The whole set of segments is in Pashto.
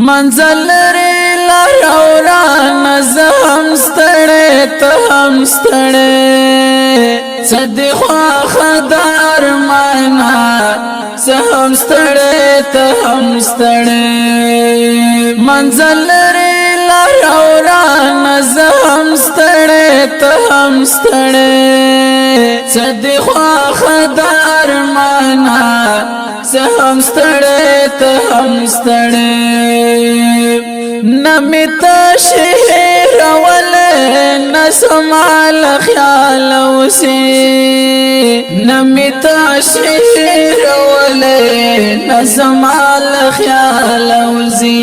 منزل لري لار اوران زهم ستړې ته هم ستړې صدې خواخ دار معنا زهم ستړې ته هم ستړې منزل لري لار اوران زهم ستړې ته هم ستړې صدې خواخ دار معنا زهم ستړې ته هم ستړې نمیتا شهر ولې نسمال خیال وسی نمیتا شهر ولې نسمال خیال وسی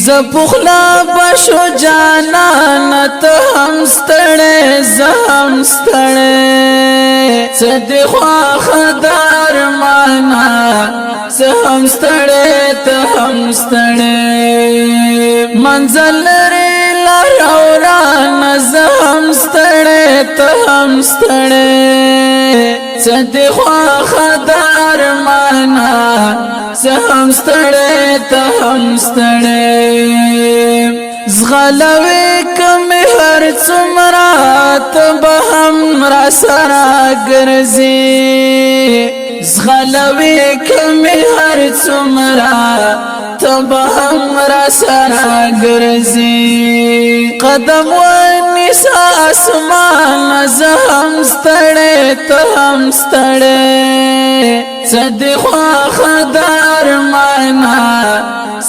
زپخلا بشو جانا نته هم ستړې زهم ستړې صدې خواخ دار معنا زهم ستړې ته هم ستړې منزل لري لار اوران زهم ستړې ته هم ستړې صدې خواخ دار معنا زهم ستړې ته هم ستړې زغلوي کم هر څومره ته به هم را سره ګرځي زغلوي کم هر څومره ته به هم را سره ګرځي قدم ونیسه اسمان زهم ستړې ته هم ستړې صدې خواخ دار معنا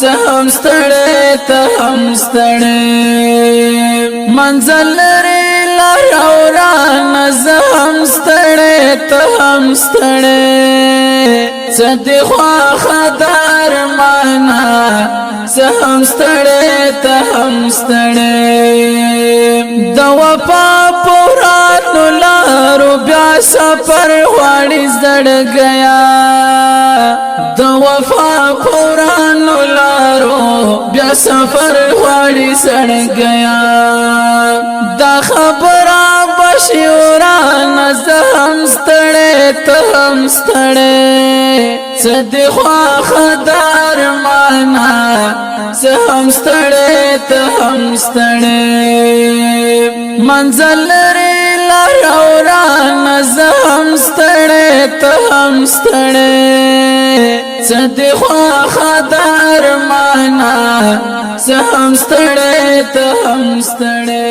زهم ستړې ته هم ستړې منزل لري لار اوران زهم ستړې ته هم ستړې صدې خواخ دار معنا زهم ستړې ته هم ستړې د وفا پورانو لارو بیا سفر غواړي زړ گیا د وفا پورانو لارو بیا سفر غواړي زړ گیا دا خبره بشوران زهم ستړې ته هم ستړې صدې خواخ دار معنا زهم ستړې ته هم ستړې منزل لري لار اوران زهم ستړې ته هم ستړې صدې خواخ دار معنا زهم ستړې ته هم ستړې